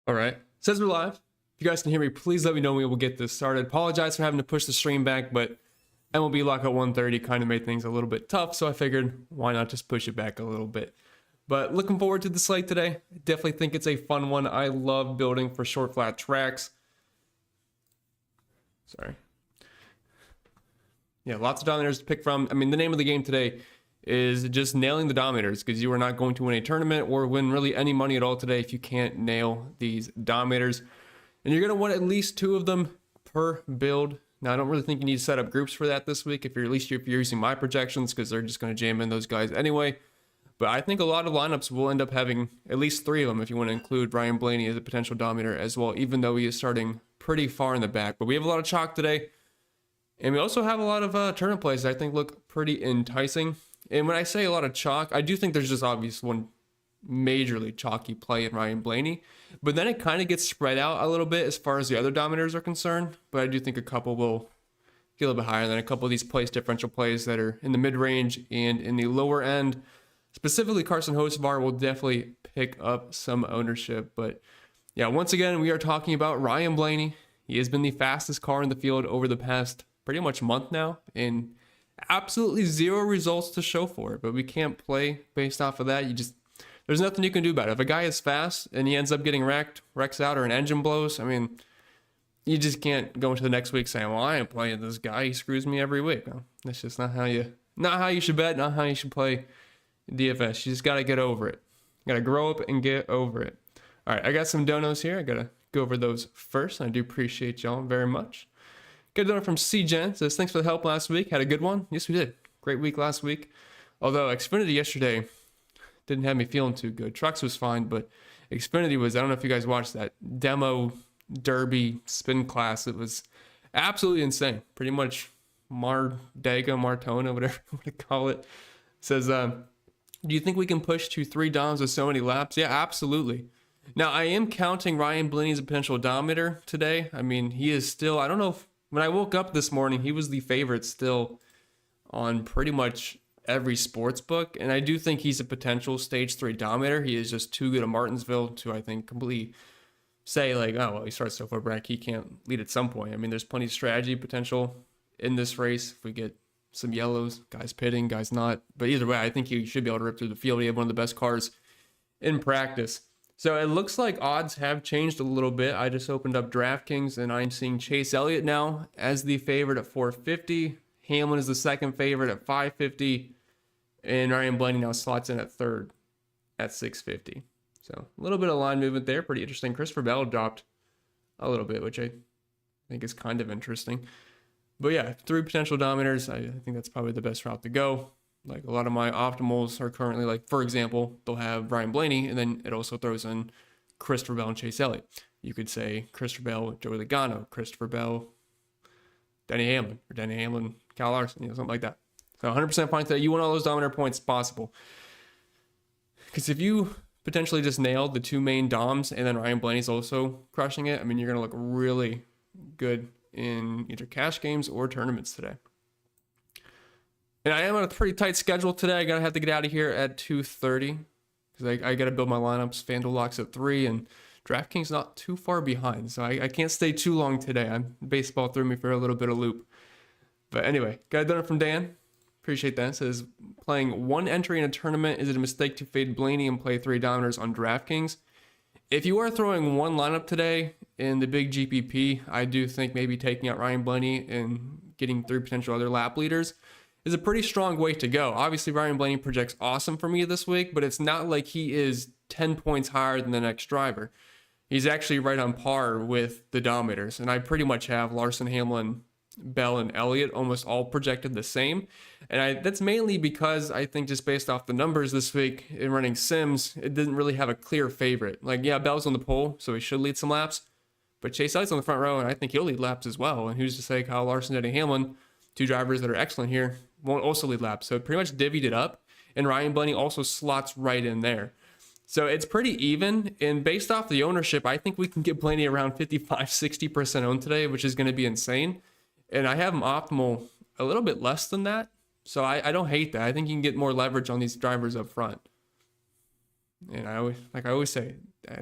All right. Says we're live. If you guys can hear me, please let me know when we will get this started. Apologize for having to push the stream back, but MLB lockout 1:30 kind of made things a little bit tough, so I figured why not just push it back a little bit. But looking forward to the slate today. I definitely think it's a fun one. I love building for short, flat tracks. Sorry. Yeah, lots of Dominators to pick from. I mean, the name of the game today is just nailing the Dominators, because you are not going to win a tournament or win really any money at all today if you can't nail these Dominators. And you're going to want at least 2 of them per build. Now, I don't really think you need to set up groups for that this week, if you're using my projections, because they're just going to jam in those guys anyway. But I think a lot of lineups will end up having at least 3 of them if you want to include Ryan Blaney as a potential Dominator as well, even though he is starting pretty far in the back. But we have a lot of chalk today. And we also have a lot of tournament plays that I think look pretty enticing. And when I say a lot of chalk, I do think there's just obvious one majorly chalky play in Ryan Blaney. But then it kind of gets spread out a little bit as far as the other Dominators are concerned. But I do think a couple will get a little bit higher than a couple of these place differential plays that are in the mid-range and in the lower end. Specifically, Carson Hocevar will definitely pick up some ownership. But yeah, once again, we are talking about Ryan Blaney. He has been the fastest car in the field over the past pretty much month now, and absolutely 0 results to show for it. But we can't play based off of that. There's nothing you can do about it. If a guy is fast and he ends up getting wrecks out, or an engine blows, I mean, you just can't go into the next week saying, well, I ain't playing this guy, he screws me every week. No, that's just not how you should bet, not how you should play DFS. You just got to get over it. You got to grow up and get over it. All right, I got some donos here. I got to go over those first. I do appreciate y'all very much. Got a donor from C-Gen. Says, thanks for the help last week. Had a good one? Yes, we did. Great week last week. Although Xfinity yesterday didn't have me feeling too good. Trucks was fine, but Xfinity was, I don't know if you guys watched that demo derby spin class. It was absolutely insane. Pretty much Martona, whatever you want to call it. Says, do you think we can push to 3 doms with so many laps? Yeah, absolutely. Now, I am counting Ryan Blaney as a potential Dominator today. I mean, he is still, I don't know if, when I woke up this morning, he was the favorite still on pretty much every sports book. And I do think he's a potential stage 3 Dominator. He is just too good at Martinsville to, I think, completely say like, oh, well, he starts so far back, he can't lead at some point. I mean, there's plenty of strategy potential in this race. If we get some yellows, guys pitting, guys not. But either way, I think he should be able to rip through the field. He had one of the best cars in practice. So it looks like odds have changed a little bit. I just opened up DraftKings and I'm seeing Chase Elliott now as the favorite at 450. Hamlin is the second favorite at 550. And Ryan Blaney now slots in at third at 650. So a little bit of line movement there. Pretty interesting. Christopher Bell dropped a little bit, which I think is kind of interesting. But yeah, 3 potential Dominators. I think that's probably the best route to go. Like a lot of my optimals are currently, like, for example, they'll have Ryan Blaney, and then it also throws in Christopher Bell and Chase Elliott. You could say Christopher Bell, Joey Logano, Christopher Bell, Denny Hamlin, or Denny Hamlin, Kyle Larson, something like that. So 100% fine today. You want all those Dominator points possible. Because if you potentially just nail the 2 main Doms, and then Ryan Blaney's also crushing it, I mean, you're going to look really good in either cash games or tournaments today. And I am on a pretty tight schedule today. I gotta have to get out of here at 2:30 because I gotta build my lineups. FanDuel locks at 3, and DraftKings not too far behind, so I can't stay too long today. Baseball threw me for a little bit of loop. But anyway, got it done from Dan. Appreciate that. It says, playing 1 entry in a tournament, is it a mistake to fade Blaney and play 3 Dominators on DraftKings? If you are throwing 1 lineup today in the big GPP, I do think maybe taking out Ryan Blaney and getting 3 potential other lap leaders is a pretty strong way to go. Obviously, Ryan Blaney projects awesome for me this week, but it's not like he is 10 points higher than the next driver. He's actually right on par with the Dominators, and I pretty much have Larson, Hamlin, Bell, and Elliott almost all projected the same. And that's mainly because I think just based off the numbers this week in running sims, it didn't really have a clear favorite. Like, yeah, Bell's on the pole, so he should lead some laps, but Chase Elliott's on the front row, and I think he'll lead laps as well. And who's to say Kyle Larson, Denny Hamlin, 2 drivers that are excellent here, won't also lead laps. So it pretty much divvied it up, and Ryan Blaney also slots right in there. So it's pretty even, and based off the ownership, I think we can get Blaney around 55-60% owned today, which is going to be insane. And I have him optimal a little bit less than that, so I don't hate that. I think you can get more leverage on these drivers up front. And I always say,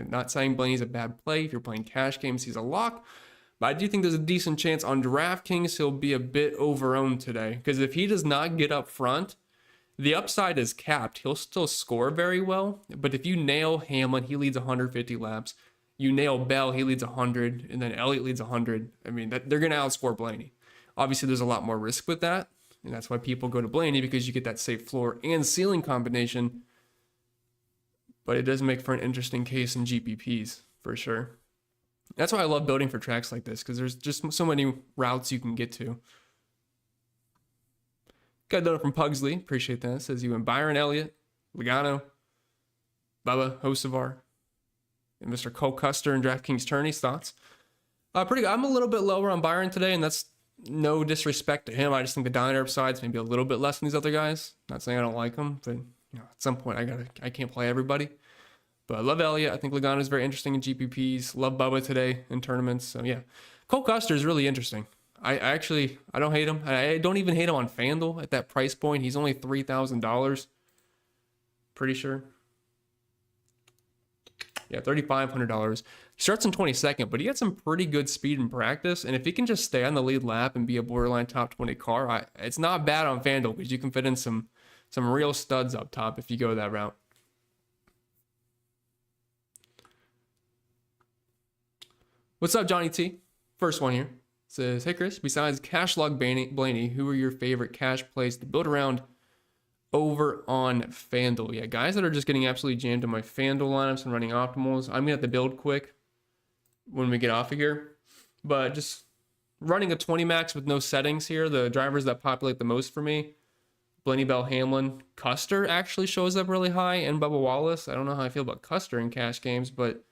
Not saying Blaney's a bad play. If you're playing cash games, he's a lock. But I do think there's a decent chance on DraftKings he'll be a bit overowned today. Because if he does not get up front, the upside is capped. He'll still score very well. But if you nail Hamlin, he leads 150 laps. You nail Bell, he leads 100. And then Elliott leads 100. I mean, they're going to outscore Blaney. Obviously, there's a lot more risk with that. And that's why people go to Blaney, because you get that safe floor and ceiling combination. But it does make for an interesting case in GPPs, for sure. That's why I love building for tracks like this, because there's just so many routes you can get to. Got a note from Pugsley. Appreciate that. Says you and Byron Elliott, Logano, Bubba, Hocevar, and Mr. Cole Custer and DraftKings Tourney's thoughts. Pretty good. I'm a little bit lower on Byron today, and that's no disrespect to him. I just think the Dominator upside's maybe a little bit less than these other guys. Not saying I don't like them, but at some point I can't play everybody. But I love Elliott. I think Logano is very interesting in GPPs. Love Bubba today in tournaments. So yeah, Cole Custer is really interesting. I don't hate him. I don't even hate him on FanDuel at that price point. He's only $3,000. Pretty sure. Yeah, $3,500. He starts in 22nd, but he had some pretty good speed in practice. And if he can just stay on the lead lap and be a borderline top 20 car, it's not bad on FanDuel, because you can fit in some real studs up top if you go that route. What's up, Johnny T? First one here. Says, hey Chris, besides Cash Log Blaney, who are your favorite cash plays to build around over on FanDuel? Yeah, guys that are just getting absolutely jammed in my FanDuel lineups and running optimals. I'm gonna have to build quick when we get off of here. But just running a 20 max with no settings here, the drivers that populate the most for me, Blaney, Bell, Hamlin, Custer actually shows up really high, and Bubba Wallace. I don't know how I feel about Custer in cash games, but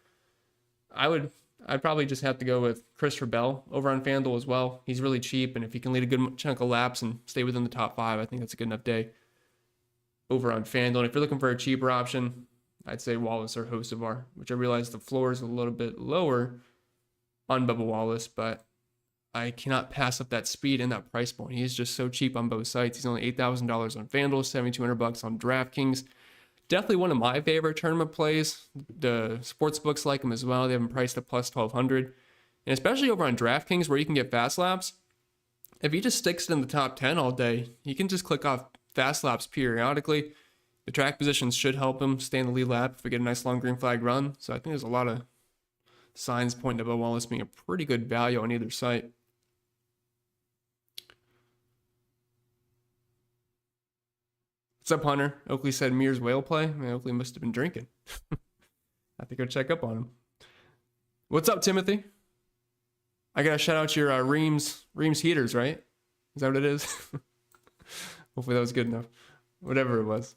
I'd probably just have to go with Christopher Bell over on FanDuel as well. He's really cheap, and if he can lead a good chunk of laps and stay within the top 5, I think that's a good enough day over on FanDuel. And if you're looking for a cheaper option, I'd say Wallace or Hocevar, which I realize the floor is a little bit lower on Bubba Wallace, but I cannot pass up that speed and that price point. He is just so cheap on both sites. He's only $8,000 on FanDuel, $7,200 on DraftKings. Definitely one of my favorite tournament plays. The sports books like him as well. They have him priced at plus 1,200. And especially over on DraftKings, where you can get fast laps, if he just sticks in the top 10 all day, he can just click off fast laps periodically. The track positions should help him stay in the lead lap if we get a nice long green flag run. So I think there's a lot of signs pointing to Bubba Wallace being a pretty good value on either site. What's up, Hunter? Oakley said Mears whale play. Man, Oakley must have been drinking. I have to go check up on him. What's up, Timothy? I gotta shout out your Reams heaters, right? Is that what it is? Hopefully that was good enough. Whatever it was.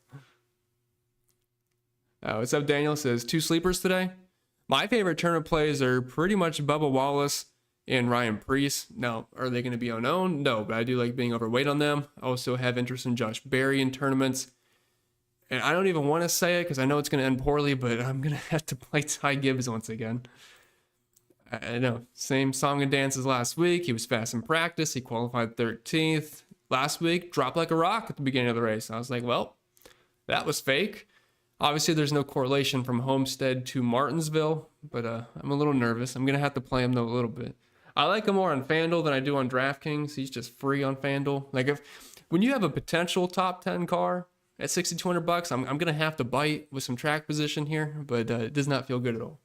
What's up, Daniel? Says 2 sleepers today. My favorite tournament plays are pretty much Bubba Wallace and Ryan Preece. Now, are they going to be unowned? No, but I do like being overweight on them. I also have interest in Josh Berry in tournaments. And I don't even want to say it because I know it's going to end poorly, but I'm going to have to play Ty Gibbs once again. I know, same song and dance as last week. He was fast in practice. He qualified 13th. Last week, dropped like a rock at the beginning of the race. I was like, well, that was fake. Obviously, there's no correlation from Homestead to Martinsville, but I'm a little nervous. I'm going to have to play him, though, a little bit. I like him more on FanDuel than I do on DraftKings. He's just free on FanDuel. Like, when you have a potential top 10 car at $6,200, I'm going to have to bite with some track position here, but it does not feel good at all.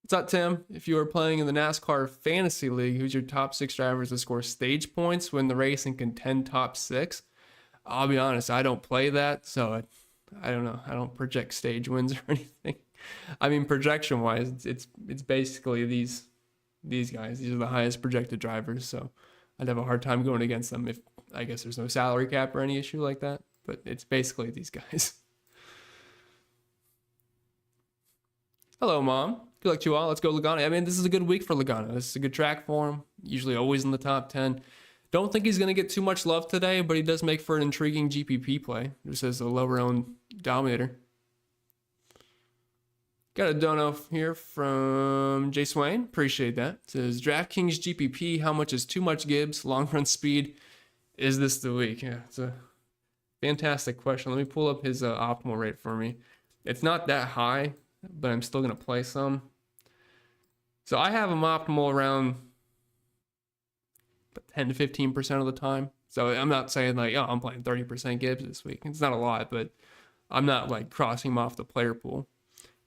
What's up, Tim? If you are playing in the NASCAR Fantasy League, who's your top 6 drivers to score stage points, win the race, and contend top 6? I'll be honest, I don't play that, so I don't know. I don't project stage wins or anything. I mean, projection-wise, it's basically these guys. These are the highest projected drivers, so I'd have a hard time going against them if, I guess, there's no salary cap or any issue like that. But it's basically these guys. Hello, Mom. Good luck to you all. Let's go Logano. I mean, this is a good week for Logano. This is a good track for him. Usually always in the top 10. Don't think he's going to get too much love today, but he does make for an intriguing GPP play. Just as a lower-owned Dominator. Got a dono here from Jay Swain. Appreciate that. It says, DraftKings GPP, how much is too much Gibbs? Long run speed. Is this the week? Yeah, it's a Fantastic question. Let me pull up his optimal rate for me. It's not that high, but I'm still going to play some. So I have him optimal around 10 to 15% of the time. So I'm not saying like, oh, I'm playing 30% Gibbs this week. It's not a lot, but I'm not like crossing him off the player pool.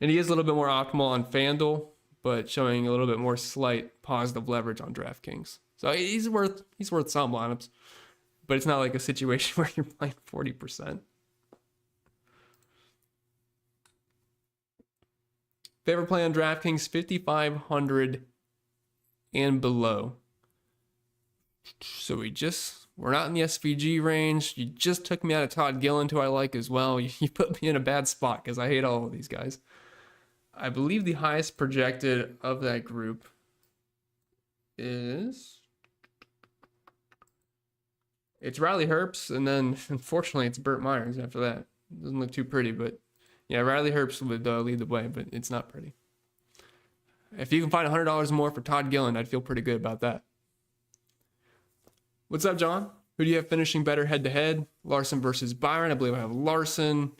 And he is a little bit more optimal on FanDuel, but showing a little bit more slight positive leverage on DraftKings. So he's worth some lineups, but it's not like a situation where you're playing 40%. Favorite play on DraftKings, 5,500 and below. So we're not in the SVG range. You just took me out of Todd Gilliland, who I like as well. You put me in a bad spot because I hate all of these guys. I believe the highest projected of that group is... It's Riley Herbst, and then unfortunately it's Burt Myers after that. Doesn't look too pretty, but yeah, Riley Herbst would lead the way, but it's not pretty. If you can find $100 more for Todd Gilliland, I'd feel pretty good about that. What's up, John? Who do you have finishing better head-to-head? Larson versus Byron. I believe I have Larson.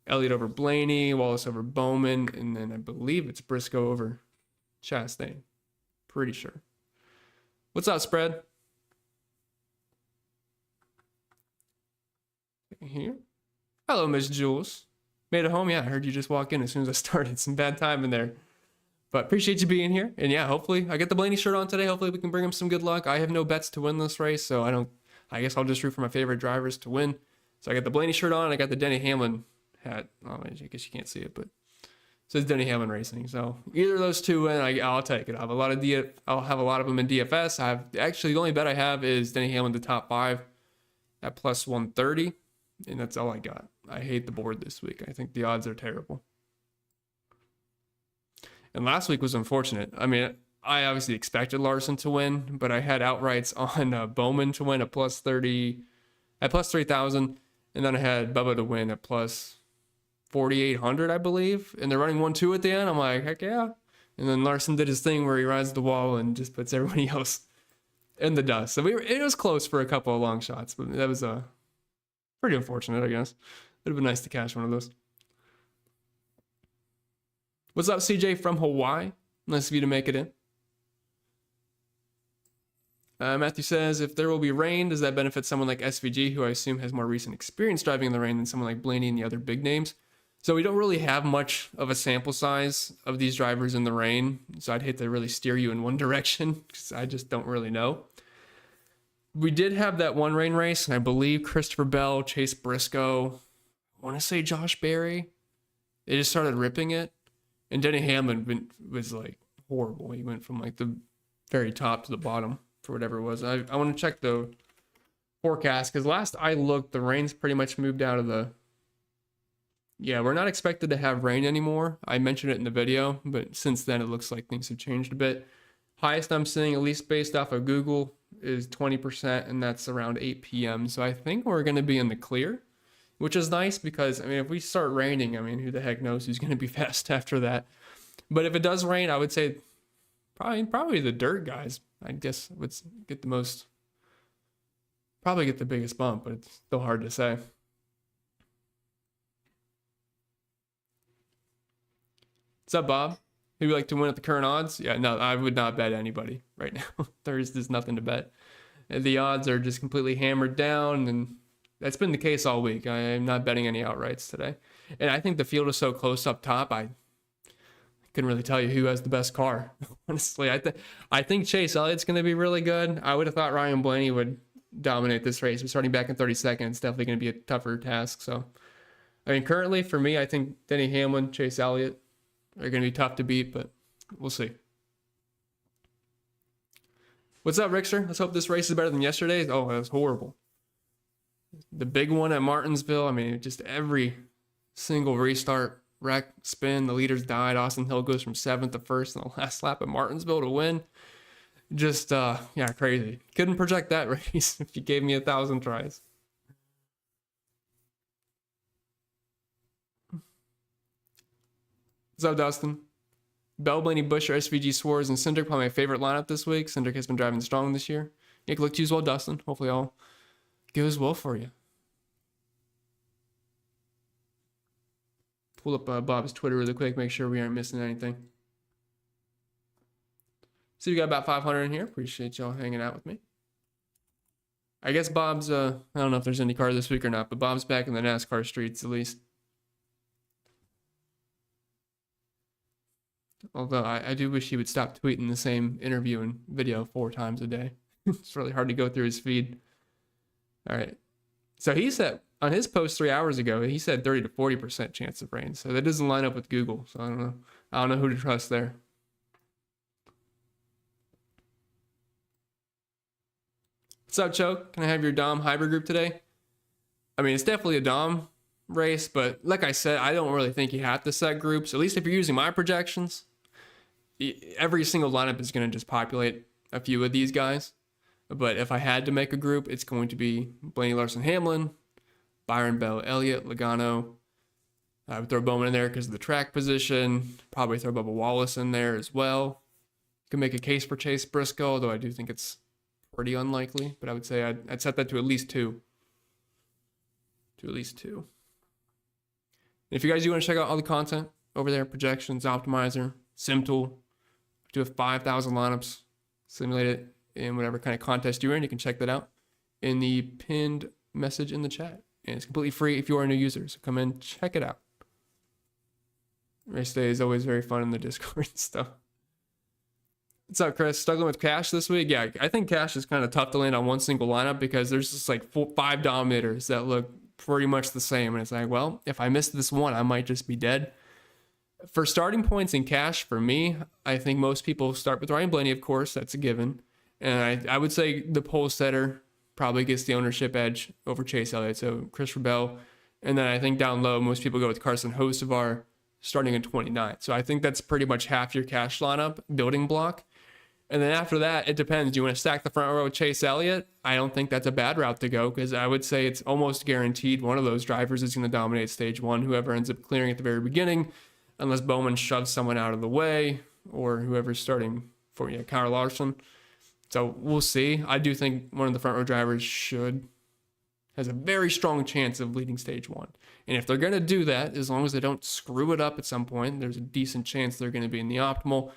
Elliott over Blaney. Wallace over Bowman. And then I believe it's Briscoe over Chastain. Pretty sure. What's up, spread? Here. Hello, Miss Jules. Made it home? Yeah, I heard you just walk in as soon as I started. Some bad time in there. But appreciate you being here. And yeah, hopefully I get the Blaney shirt on today. Hopefully we can bring him some good luck. I have no bets to win this race, so I guess I'll just root for my favorite drivers to win. So I got the Blaney shirt on, and I got the Denny Hamlin hat. Oh, I guess you can't see it, but it says Denny Hamlin Racing. So either of those two win, I'll take it. I'll have a lot of them in DFS. The only bet I have is Denny Hamlin to top 5 at plus 130, and that's all I got. I hate the board this week. I think the odds are terrible. And last week was unfortunate. I mean, I obviously expected Larson to win, but I had outrights on Bowman to win at plus 3,000, and then I had Bubba to win at plus 4,800, I believe. And they're running 1-2 at the end. I'm like, heck yeah. And then Larson did his thing where he rides the wall and just puts everybody else in the dust. So it was close for a couple of long shots, but that was pretty unfortunate, I guess. It would have been nice to cash one of those. What's up, CJ from Hawaii? Nice of you to make it in. Matthew says, if there will be rain, does that benefit someone like SVG, who I assume has more recent experience driving in the rain than someone like Blaney and the other big names? So we don't really have much of a sample size of these drivers in the rain. So I'd hate to really steer you in one direction because I just don't really know. We did have that one rain race, and I believe Christopher Bell, Chase Briscoe, I want to say Josh Berry. They just started ripping it. And Denny Hamlin was like horrible. He went from like the very top to the bottom for whatever it was. I want to check the forecast because last I looked, the rain's pretty much moved out of the... Yeah, we're not expected to have rain anymore. I mentioned it in the video, but since then it looks like things have changed a bit. Highest I'm seeing, at least based off of Google, is 20%, and that's around 8 p.m. So I think we're going to be in the clear, which is nice because, I mean, if we start raining, I mean, who the heck knows who's going to be fast after that. But if it does rain, I would say probably the dirt guys, I guess, would get the most, probably get the biggest bump, but it's still hard to say. What's up, Bob? Who would you like to win at the current odds? Yeah, no, I would not bet anybody right now. There's just nothing to bet. The odds are just completely hammered down, and that's been the case all week. I am not betting any outrights today. And I think the field is so close up top, I couldn't really tell you who has the best car. Honestly, I think Chase Elliott's going to be really good. I would have thought Ryan Blaney would dominate this race, but starting back in 30 seconds, it's definitely going to be a tougher task. So, I mean, currently for me, I think Denny Hamlin, Chase Elliott are going to be tough to beat, but we'll see. What's up, Rickster? Let's hope this race is better than yesterday's. Oh, it was horrible. The big one at Martinsville, I mean, just every single restart, wreck, spin, the leaders died. Austin Hill goes from 7th to 1st in the last lap at Martinsville to win. Just, yeah, crazy. Couldn't project that race if you gave me 1,000 tries. What's up, Dustin? Bell, Blaney, Busher, SVG, Swartz, and Hendrick probably my favorite lineup this week. Hendrick has been driving strong this year. Nick, look to you as well, Dustin. Hopefully all goes well for you. pull up Bob's Twitter really quick, make sure we aren't missing anything. So we got about 500 in here. Appreciate y'all hanging out with me. I guess Bob's, I don't know if there's any car this week or not, but Bob's back in the NASCAR streets at least. Although I do wish he would stop tweeting the same interview and video 4 times a day. It's really hard to go through his feed. All right. So he said on his post 3 hours ago, he said 30 to 40% chance of rain. So that doesn't line up with Google. So I don't know. I don't know who to trust there. What's up, Choke? Can I have your Dom hybrid group today? I mean, it's definitely a Dom race, but like I said, I don't really think you have to set groups. At least if you're using my projections, every single lineup is going to just populate a few of these guys. But if I had to make a group, it's going to be Blaney, Larson, Hamlin, Byron, Bell, Elliott, Logano. I would throw Bowman in there because of the track position. Probably throw Bubba Wallace in there as well. You can make a case for Chase Briscoe, although I do think it's pretty unlikely. But I would say I'd set that to at least 2. To at least 2. And if you guys do want to check out all the content over there, projections, optimizer, sim tool, do have 5,000 lineups, simulate it in whatever kind of contest you're in. You can check that out in the pinned message in the chat. And it's completely free if you are a new user. So come in, check it out. Race day is always very fun in the Discord and stuff. What's up, Chris? Struggling with cash this week? Yeah, I think cash is kind of tough to land on one single lineup because there's just like 5 Dominators that look pretty much the same. And it's like, well, if I miss this one, I might just be dead. For starting points in cash, for me, I think most people start with Ryan Blaney, of course. That's a given. And I would say the pole setter probably gets the ownership edge over Chase Elliott. So Chris Rebel. And then I think down low, most people go with Carson Hocevar starting in 29. So I think that's pretty much half your cash lineup building block. And then after that, it depends. Do you want to stack the front row with Chase Elliott? I don't think that's a bad route to go because I would say it's almost guaranteed one of those drivers is going to dominate stage 1, whoever ends up clearing at the very beginning, unless Bowman shoves someone out of the way or whoever's starting for you, Kyle Larson. So we'll see. I do think one of the front row drivers has a very strong chance of leading stage 1. And if they're going to do that, as long as they don't screw it up at some point, there's a decent chance they're going to be in the optimal.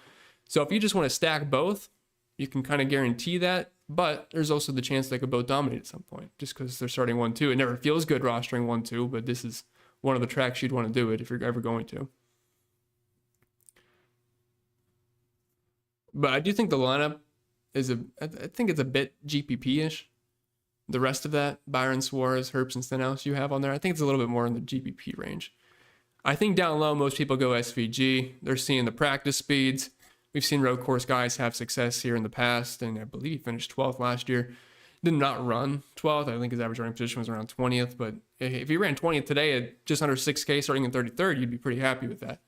So if you just want to stack both, you can kind of guarantee that. But there's also the chance they could both dominate at some point just because they're starting 1-2. It never feels good rostering 1-2, but this is one of the tracks you'd want to do it if you're ever going to. But I do think the lineup I think it's a bit GPP-ish. The rest of that, Byron, Suarez, Herbst, and Stenhouse you have on there, I think it's a little bit more in the GPP range. I think down low, most people go SVG. They're seeing the practice speeds. We've seen road course guys have success here in the past, and I believe he finished 12th last year. Did not run 12th. I think his average running position was around 20th, but if he ran 20th today at just under 6K starting in 33rd, you'd be pretty happy with that.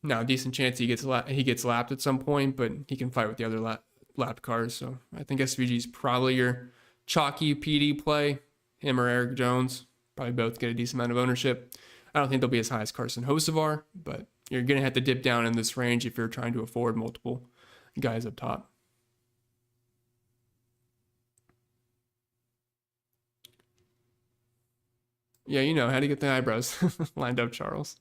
Now, decent chance he gets lapped at some point, but he can fight with the other lapped cars. So I think SVG is probably your chalky PD play. Him or Eric Jones probably both get a decent amount of ownership. I don't think they'll be as high as Carson Hocevar, but you're going to have to dip down in this range if you're trying to afford multiple guys up top. Yeah, you know how to get the eyebrows lined up, Charles.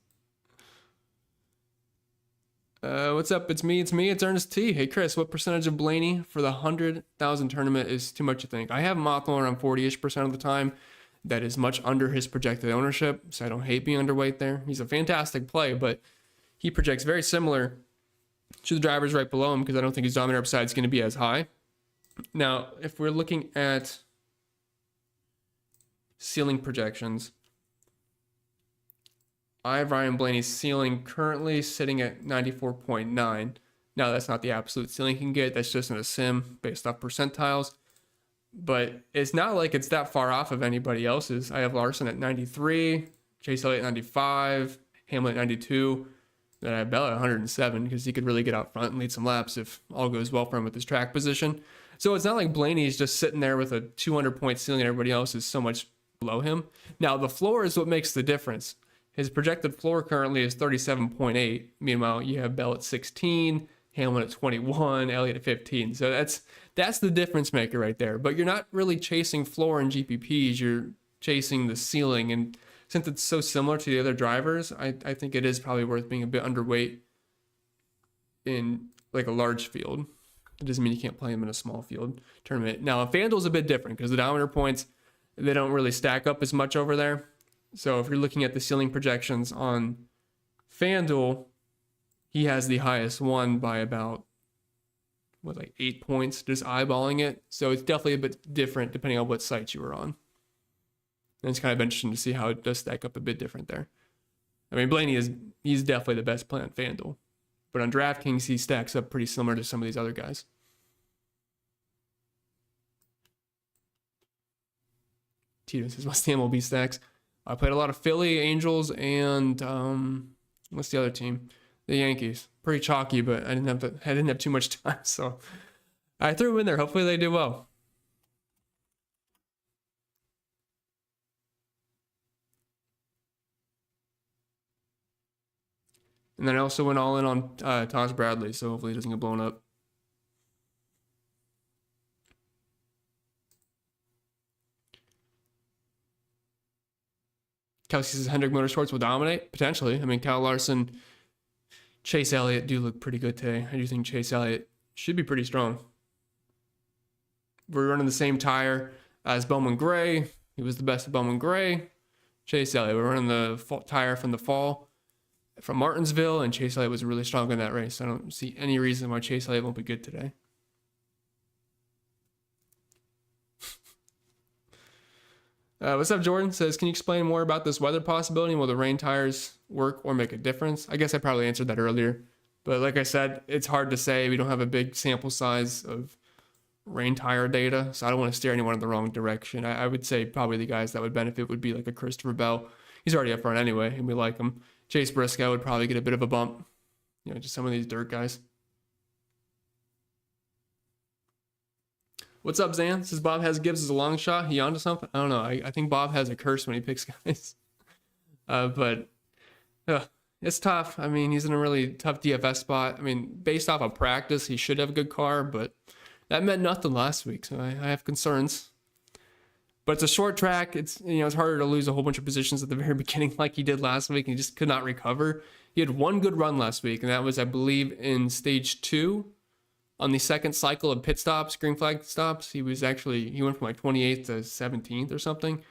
What's up? It's me. It's Ernest T. Hey, Chris, what percentage of Blaney for the 100,000 tournament is too much to think? I have him optimal around 40-ish% of the time. That is much under his projected ownership, so I don't hate being underweight there. He's a fantastic play, but he projects very similar to the drivers right below him because I don't think his Dominator upside is going to be as high. Now, if we're looking at ceiling projections, I have Ryan Blaney's ceiling currently sitting at 94.9. Now, that's not the absolute ceiling he can get. That's just in a sim based off percentiles. But it's not like it's that far off of anybody else's. I have Larson at 93, Chase Elliott at 95, Hamlin at 92. Then I have Bell at 107 because he could really get out front and lead some laps if all goes well for him with his track position. So it's not like Blaney's just sitting there with a 200-point ceiling and everybody else is so much below him. Now, the floor is what makes the difference. His projected floor currently is 37.8. Meanwhile, you have Bell at 16, Hamlin at 21, Elliott at 15. So that's the difference maker right there. But you're not really chasing floor and GPPs. You're chasing the ceiling. And since it's so similar to the other drivers, I think it is probably worth being a bit underweight in like a large field. It doesn't mean you can't play him in a small field tournament. Now, FanDuel's a bit different because the Dominator points, they don't really stack up as much over there. So if you're looking at the ceiling projections on FanDuel, he has the highest one by about, like 8 points, just eyeballing it. So it's definitely a bit different depending on what site you were on. And it's kind of interesting to see how it does stack up a bit different there. I mean, he's definitely the best play on FanDuel. But on DraftKings, he stacks up pretty similar to some of these other guys. Tito says, what's the MLB stacks? I played a lot of Philly, Angels, and what's the other team? The Yankees. Pretty chalky, but I didn't have too much time, so I threw them in there. Hopefully they do well. And then I also went all in on Thomas Bradley, so hopefully he doesn't get blown up. Kelsey says Hendrick Motorsports will dominate. Potentially. I mean, Kyle Larson, Chase Elliott do look pretty good today. I do think Chase Elliott should be pretty strong. We're running the same tire as Bowman Gray. He was the best of Bowman Gray. Chase Elliott. We're running the tire from the fall from Martinsville, and Chase Elliott was really strong in that race. I don't see any reason why Chase Elliott won't be good today. What's up, Jordan? Says, can you explain more about this weather possibility? Will the rain tires work or make a difference? I guess I probably answered that earlier. But like I said, it's hard to say. We don't have a big sample size of rain tire data, so I don't want to steer anyone in the wrong direction. I would say probably the guys that would benefit would be like a Christopher Bell. He's already up front anyway, and we like him. Chase Briscoe would probably get a bit of a bump. You know, just some of these dirt guys. What's up, Zan? Says Bob has Gibbs as a long shot. He onto something? I don't know. I think Bob has a curse when he picks guys. But it's tough. I mean, he's in a really tough DFS spot. I mean, based off of practice, he should have a good car, but that meant nothing last week, so I have concerns. But it's a short track. It's harder to lose a whole bunch of positions at the very beginning like he did last week, and he just could not recover. He had one good run last week, and that was, I believe, in stage 2 on the second cycle of pit stops, green flag stops. He went from like 28th to 17th or something.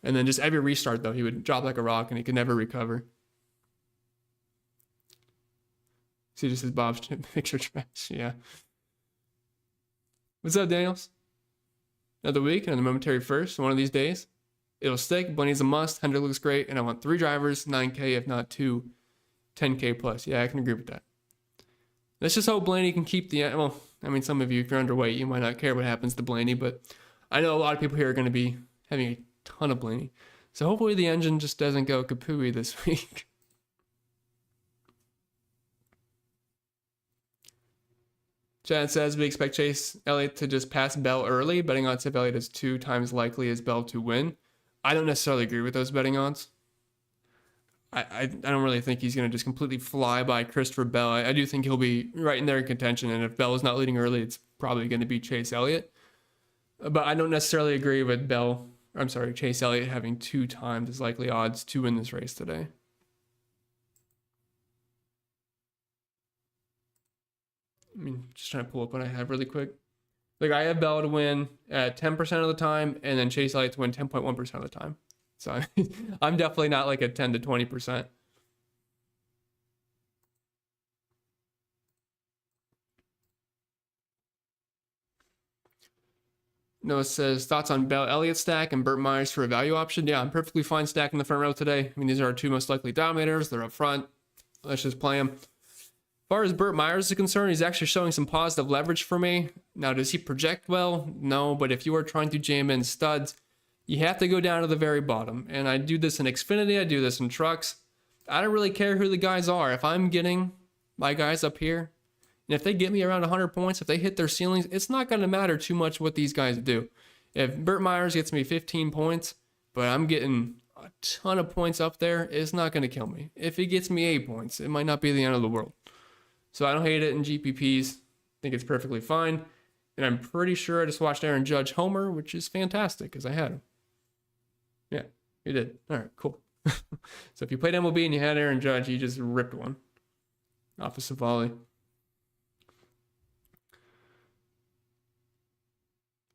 And then just every restart, though, he would drop like a rock, and he could never recover. See, just his Bob's picture trash. Yeah. What's up, Daniels? Another week, another momentary first. One of these days, it'll stick. Bunny's a must. Hendrick looks great. And I want 3 drivers, 9K, if not 2, 10K plus. Yeah, I can agree with that. Let's just hope Blaney can keep the... Well, I mean, some of you, if you're underweight, you might not care what happens to Blaney, but I know a lot of people here are going to be having a ton of Blaney. So hopefully the engine just doesn't go kapooey this week. Chad says we expect Chase Elliott to just pass Bell early. Betting odds if Elliott is 2 times likely as Bell to win. I don't necessarily agree with those betting odds. I don't really think he's going to just completely fly by Christopher Bell. I do think he'll be right in there in contention, and if Bell is not leading early, it's probably going to be Chase Elliott. But I don't necessarily agree with Chase Elliott having 2 times as likely odds to win this race today. I mean, just trying to pull up what I have really quick. Like, I have Bell to win at 10% of the time, and then Chase Elliott to win 10.1% of the time. So I'm definitely not like at 10 to 20%. Noah says, thoughts on Bell Elliott stack and Burt Myers for a value option? Yeah, I'm perfectly fine stacking the front row today. I mean, these are our 2 most likely dominators. They're up front. Let's just play them. As far as Burt Myers is concerned, he's actually showing some positive leverage for me. Now, does he project well? No, but if you are trying to jam in studs, you have to go down to the very bottom. And I do this in Xfinity. I do this in trucks. I don't really care who the guys are. If I'm getting my guys up here, and if they get me around 100 points, if they hit their ceilings, it's not going to matter too much what these guys do. If Burt Myers gets me 15 points, but I'm getting a ton of points up there, it's not going to kill me. If he gets me 8 points, it might not be the end of the world. So I don't hate it in GPPs. I think it's perfectly fine. And I'm pretty sure I just watched Aaron Judge homer, which is fantastic because I had him. Yeah, he did. All right, cool. So if you played MLB and you had Aaron Judge, he just ripped one off of Savali.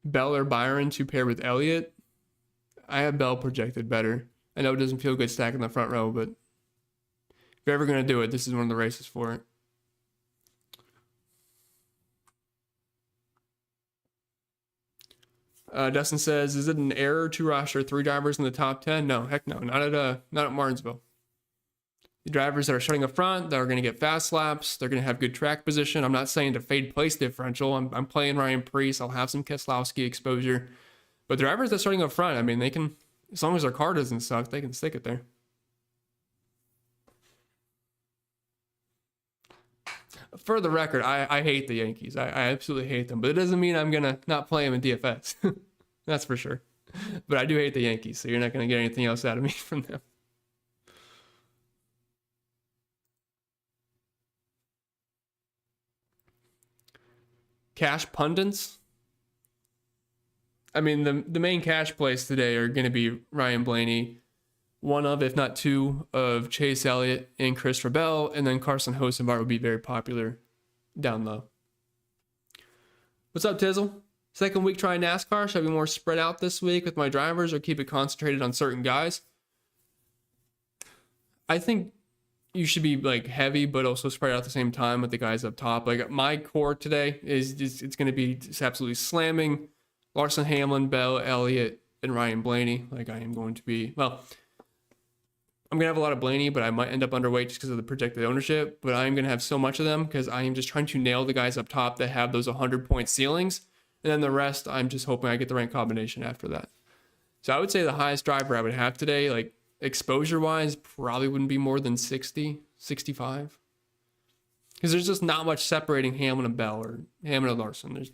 Bell or Byron to pair with Elliott. I have Bell projected better. I know it doesn't feel good stacking the front row, but if you're ever going to do it, this is one of the races for it. Dustin says, is it an error to roster 3 drivers in the top 10? No, heck no. Not at Martinsville. The drivers that are starting up front, that are going to get fast laps, they're going to have good track position. I'm not saying to fade place differential. I'm playing Ryan Preece. I'll have some Keselowski exposure. But drivers that are starting up front, I mean, they can, as long as their car doesn't suck, they can stick it there. For the record, I hate the Yankees. I absolutely hate them. But it doesn't mean I'm going to not play them in DFS. That's for sure. But I do hate the Yankees, so you're not going to get anything else out of me from them. Cash pundits. I mean, the main cash plays today are going to be Ryan Blaney, one of, if not two, of Chase Elliott and Christopher Bell, and then Carson Hocevar would be very popular down low. What's up, Tizzle? Second week trying NASCAR. Should I be more spread out this week with my drivers or keep it concentrated on certain guys? I think you should be like heavy, but also spread out at the same time with the guys up top. Like my core today is just, it's going to be just absolutely slamming Larson, Hamlin, Bell, Elliott, and Ryan Blaney. Like I am going to be, well, I'm going to have a lot of Blaney, but I might end up underweight just because of the projected ownership. But I am going to have so much of them because I am just trying to nail the guys up top that have those 100-point ceilings. And then the rest, I'm just hoping I get the right combination after that. So I would say the highest driver I would have today, like exposure-wise, probably wouldn't be more than 60, 65. Because there's just not much separating Hamlin and Bell or Hamlin and Larson.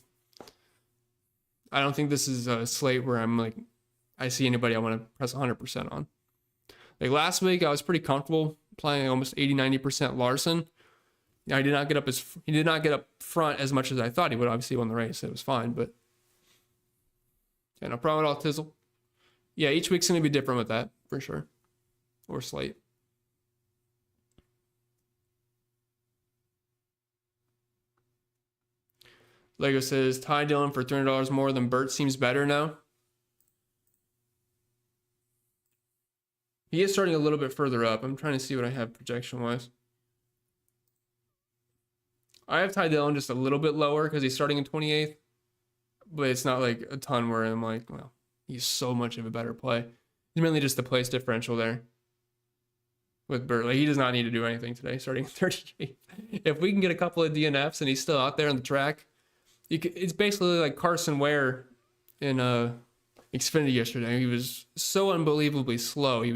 I don't think this is a slate where I'm like, I see anybody I want to press 100% on. Like last week, I was pretty comfortable playing almost 80, 90% Larson. He did not get up front as much as I thought he would. Obviously, won the race. It was fine, but yeah, no problem at all, Tizzle. Yeah, each week's going to be different with that, for sure. Or slate. Lego says, Ty Dillon for $300 more than Burt seems better now. He is starting a little bit further up. I'm trying to see what I have projection-wise. I have Ty Dillon just a little bit lower because he's starting in 28th. But it's not like a ton where I'm like, well, he's so much of a better play. It's mainly just the place differential there with Burt. Like, he does not need to do anything today, starting in 38th. If we can get a couple of DNFs and he's still out there on the track, it's basically like Carson Ware in Xfinity yesterday. He was so unbelievably slow. He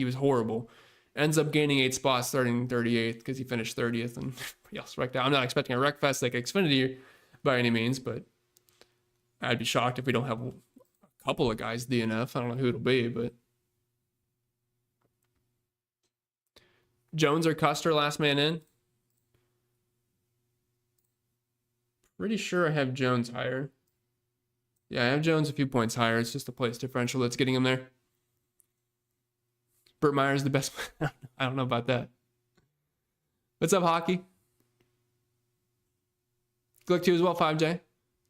was horrible. Ends up gaining 8 spots starting 38th because he finished 30th and everybody else wrecked out. I'm not expecting a wreck fest like Xfinity by any means, but I'd be shocked if we don't have a couple of guys DNF. I don't know who it'll be, but Jones or Custer last man in. Pretty sure I have Jones higher. Yeah, I have Jones a few points higher. It's just the place differential that's getting him there. Burt Myers the best. I don't know about that. What's up, Hockey? Good luck to you as well, 5J.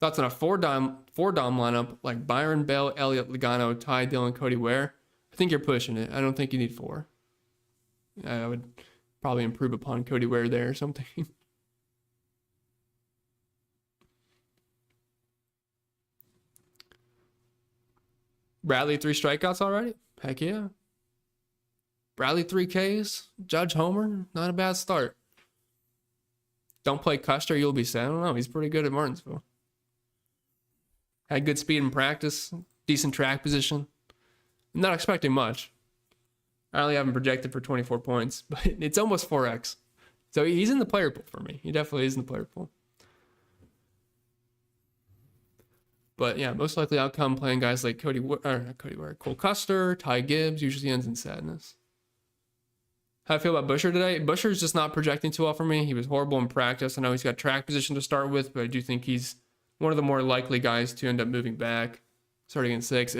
Thoughts on a four-dom lineup like Byron, Bell, Elliott, Logano, Ty, Dillon, Cody Ware? I think you're pushing it. I don't think you need 4. I would probably improve upon Cody Ware there or something. Bradley 3 strikeouts already? Heck yeah. Bradley 3 Ks. Judge Homer. Not a bad start. Don't play Custer, you'll be sad. I don't know. He's pretty good at Martinsville. Had good speed in practice. Decent track position. I'm not expecting much. I only have him projected for 24 points, but it's almost 4x. So he's in the player pool for me. He definitely is in the player pool. But yeah, most likely outcome playing guys like Cole Custer, Ty Gibbs, usually ends in sadness. How I feel about Busher today? Busher's just not projecting too well for me. He was horrible in practice. I know he's got track position to start with, but I do think he's one of the more likely guys to end up moving back, starting in 6.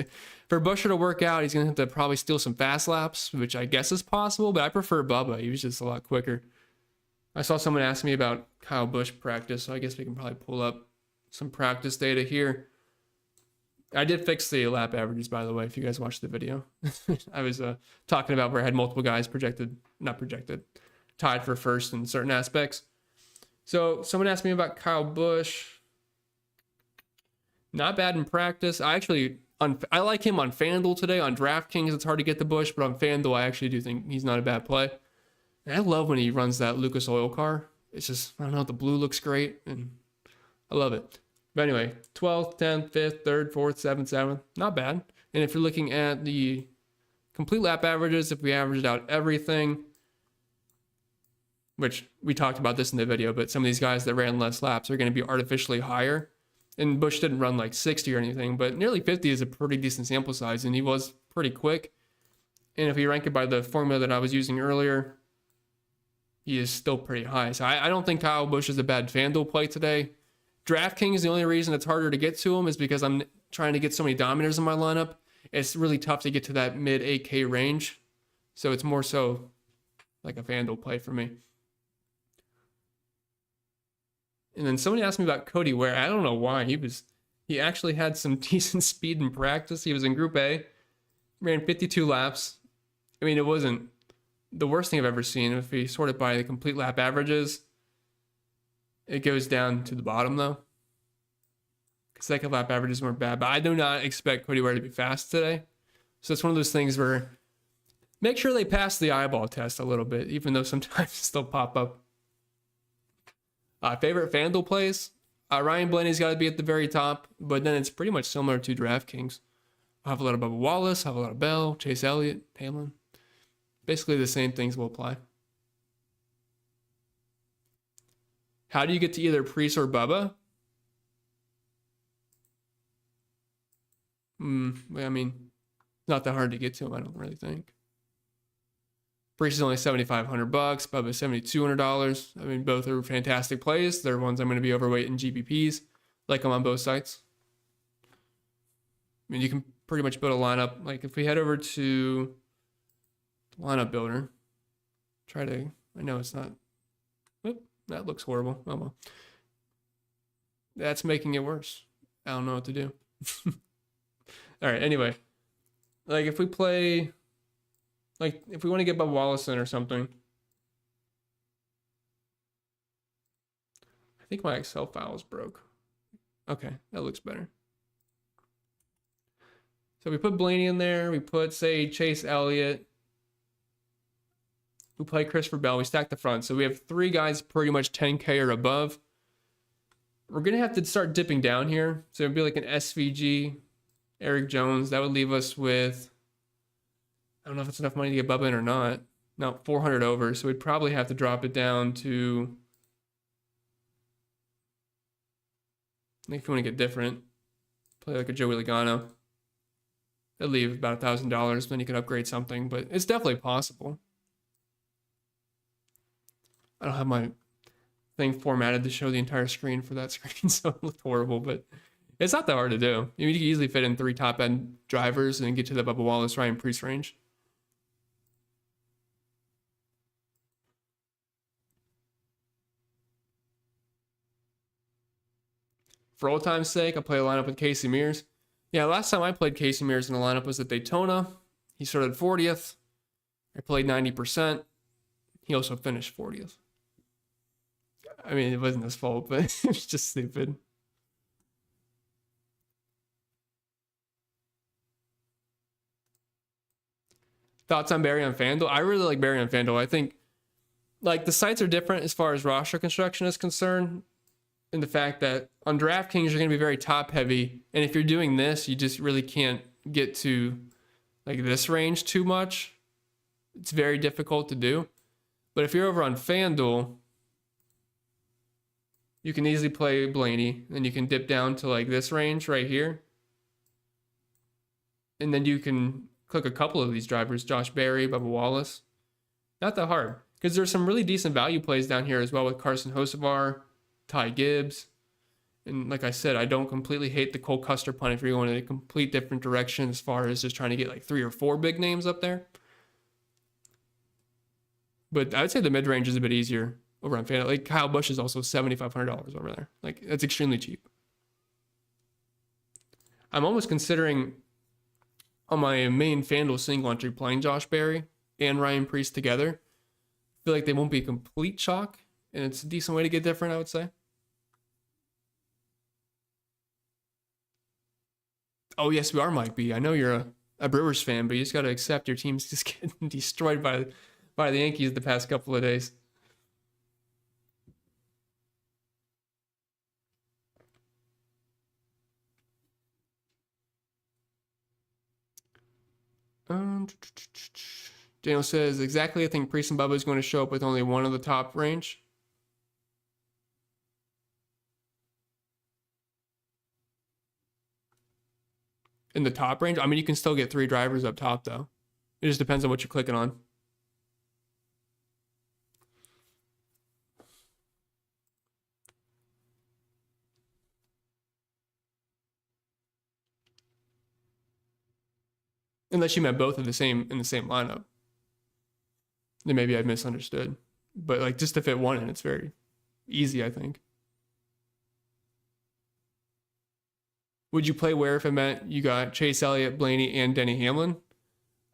For Buescher to work out, he's going to have to probably steal some fast laps, which I guess is possible, but I prefer Bubba. He was just a lot quicker. I saw someone ask me about Kyle Busch practice, so I guess we can probably pull up some practice data here. I did fix the lap averages, by the way, if you guys watched the video. I was talking about where I had multiple guys tied for first in certain aspects. So someone asked me about Kyle Busch. Not bad in practice. I like him on FanDuel today. On DraftKings, it's hard to get the Busch, but on FanDuel, I actually do think he's not a bad play. And I love when he runs that Lucas Oil car. It's just, I don't know, the blue looks great, and I love it. But anyway, 12th, 10th, 5th, 3rd, 4th, 7th, 7th. Not bad. And if you're looking at the complete lap averages, if we averaged out everything, which we talked about this in the video, but some of these guys that ran less laps are going to be artificially higher. And Busch didn't run like 60 or anything, but nearly 50 is a pretty decent sample size, and he was pretty quick. And if you rank it by the formula that I was using earlier, he is still pretty high. So I don't think Kyle Busch is a bad FanDuel play today. DraftKings, the only reason it's harder to get to him is because I'm trying to get so many Dominators in my lineup. It's really tough to get to that mid 8K range. So it's more so like a FanDuel play for me. And then somebody asked me about Cody Ware. I don't know why. He actually had some decent speed in practice. He was in Group A, ran 52 laps. I mean, it wasn't the worst thing I've ever seen. If we sort it by the complete lap averages, it goes down to the bottom though. Second lap averages weren't bad, but I do not expect Cody Ware to be fast today. So it's one of those things where make sure they pass the eyeball test a little bit, even though sometimes they'll pop up. Favorite FanDuel plays? Ryan Blaney's got to be at the very top, but then it's pretty much similar to DraftKings. I have a lot of Bubba Wallace, I have a lot of Bell, Chase Elliott, Hamlin. Basically the same things will apply. How do you get to either Priest or Bubba? I mean, not that hard to get to him, I don't really think. Priest is only $7,500, Bubba is $7,200. I mean, both are fantastic plays. They're ones I'm going to be overweight in GPPs. Like them on both sites. I mean, you can pretty much build a lineup. Like if we head over to lineup builder, I know it's not, whoop, that looks horrible. Oh well. That's making it worse. I don't know what to do. All right, anyway. Like if we play, like if we want to get Bubba Wallace in or something. I think my Excel file is broke. Okay, that looks better. So we put Blaney in there. We put, say, Chase Elliott. We play Christopher Bell. We stack the front. So we have three guys pretty much 10K or above. We're going to have to start dipping down here. So it'd be like an SVG, Eric Jones. That would leave us with, I don't know if it's enough money to get Bubba in or not. No, 400 over. So we'd probably have to drop it down to, I think if you want to get different, play like a Joey Logano. It'll leave about $1,000. Then you can upgrade something, but it's definitely possible. I don't have my thing formatted to show the entire screen for that screen, so it looked horrible, but it's not that hard to do. You can easily fit in 3 top-end drivers and get to the Bubba Wallace, Ryan Preece range. For old time's sake, I play a lineup with Casey Mears. Yeah, last time I played Casey Mears in the lineup was at Daytona. He started 40th. I played 90%. He also finished 40th. I mean, it wasn't his fault, but it was just stupid. Thoughts on Barry on FanDuel? I really like Barry on FanDuel. I think, like, the sites are different as far as roster construction is concerned. And the fact that on DraftKings, you're going to be very top heavy. And if you're doing this, you just really can't get to like this range too much. It's very difficult to do. But if you're over on FanDuel, you can easily play Blaney. And you can dip down to like this range right here. And then you can click a couple of these drivers, Josh Berry, Bubba Wallace. Not that hard. Because there's some really decent value plays down here as well with Carson Hocevar, Ty Gibbs. And like I said, I don't completely hate the Cole Custer punt if you're going in a complete different direction as far as just trying to get like 3 or 4 big names up there. But I would say the mid-range is a bit easier over on FanDuel. Like Kyle Busch is also $7,500 over there. Like that's extremely cheap. I'm almost considering on my main FanDuel single entry playing Josh Berry and Ryan Preece together. I feel like they won't be a complete chalk, and it's a decent way to get different, I would say. Oh, yes, we are, Mike B. I know you're a Brewers fan, but you just got to accept your team's just getting destroyed by the Yankees the past couple of days. Daniel says, exactly, I think Priest and Bubba is going to show up with only one of the top range. In the top range? I mean, you can still get 3 drivers up top, though. It just depends on what you're clicking on. Unless you meant both in the same lineup. Then maybe I misunderstood. But like just to fit one in, it's very easy, I think. Would you play where if it meant you got Chase Elliott, Blaney, and Denny Hamlin?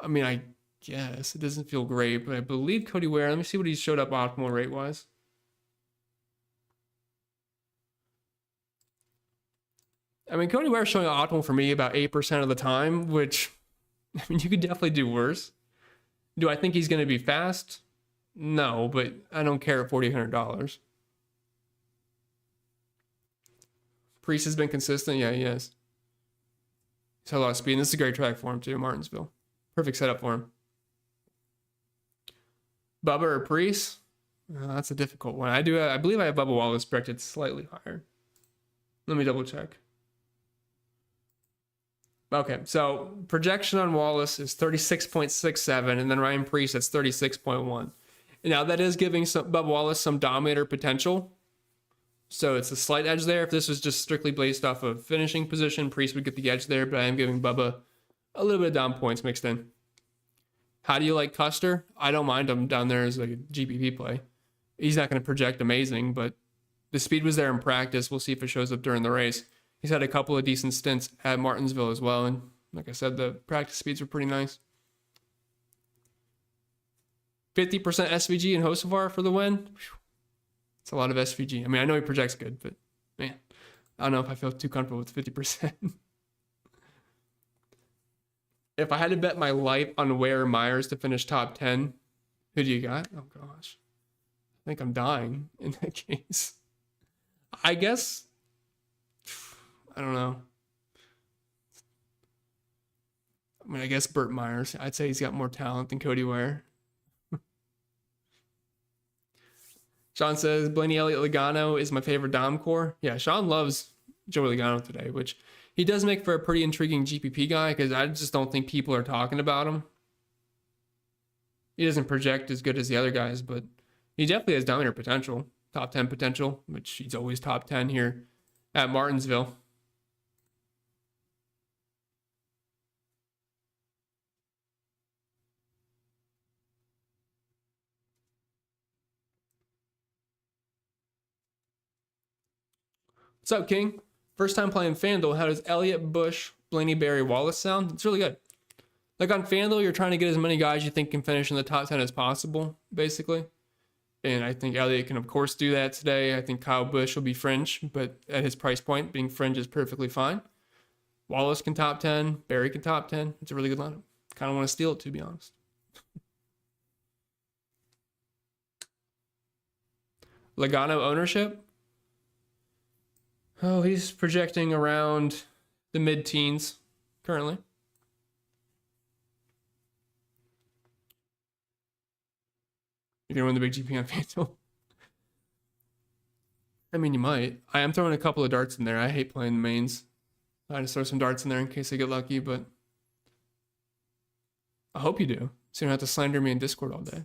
I mean, I guess it doesn't feel great, but I believe Cody Ware. Let me see what he showed up optimal rate wise. I mean, Cody Ware showing optimal for me about 8% of the time, which, I mean, you could definitely do worse. Do I think he's going to be fast? No, but I don't care at $4,800. Priest has been consistent. Yeah, he has. He's had a lot of speed. And this is a great track for him, too, Martinsville. Perfect setup for him. Bubba or Priest? That's a difficult one. I believe I have Bubba Wallace projected slightly higher. Let me double check. Okay, so projection on Wallace is 36.67, and then Ryan Preece that's 36.1. Now that is giving Bubba Wallace some Dominator potential, so it's a slight edge there. If this was just strictly based off of finishing position, Preece would get the edge there, but I am giving Bubba a little bit of down points mixed in. How do you like Custer? I don't mind him down there as like a GPP play. He's not going to project amazing, but the speed was there in practice. We'll see if it shows up during the race. He's had a couple of decent stints at Martinsville as well. And like I said, the practice speeds were pretty nice. 50% SVG and Hocevar for the win. It's a lot of SVG. I mean, I know he projects good, but man, I don't know if I feel too comfortable with 50%. If I had to bet my life on Ware Myers to finish top 10, who do you got? Oh gosh. I think I'm dying in that case. I guess... I don't know. I mean, I guess Burt Myers. I'd say he's got more talent than Cody Ware. Sean says, Blaney Elliott Logano is my favorite Dom core. Yeah, Sean loves Joey Logano today, which he does make for a pretty intriguing GPP guy because I just don't think people are talking about him. He doesn't project as good as the other guys, but he definitely has Dominator potential. Top 10 potential, which he's always top 10 here at Martinsville. What's up, King? First time playing FanDuel. How does Elliott, Bush, Blaney, Berry, Wallace sound? It's really good. Like on FanDuel, you're trying to get as many guys you think can finish in the top 10 as possible, basically. And I think Elliott can, of course, do that today. I think Kyle Busch will be fringe, but at his price point, being fringe is perfectly fine. Wallace can top 10. Berry can top 10. It's a really good lineup. Kind of want to steal it, to be honest. Logano ownership? Oh, he's projecting around the mid-teens currently. You're going to win the big GP on FanDuel? I mean, you might. I am throwing a couple of darts in there. I hate playing the mains. I just throw some darts in there in case I get lucky, but I hope you do. So you don't have to slander me in Discord all day.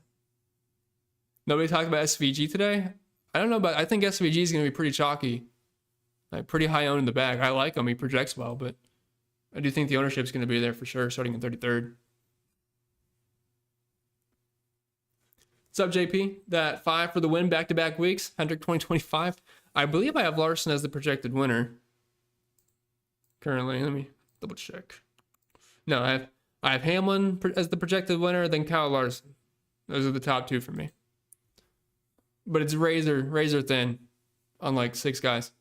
Nobody talked about SVG today? I don't know, but I think SVG is going to be pretty chalky. Like pretty high owned in the bag. I like him. He projects well, but I do think the ownership is going to be there for sure, starting in 33rd. What's up, JP? That 5 for the win back-to-back weeks. Hendrick 2025. I believe I have Larson as the projected winner. Currently, let me double check. No, I have Hamlin as the projected winner, then Kyle Larson. Those are the top 2 for me. But it's razor thin on like 6 guys.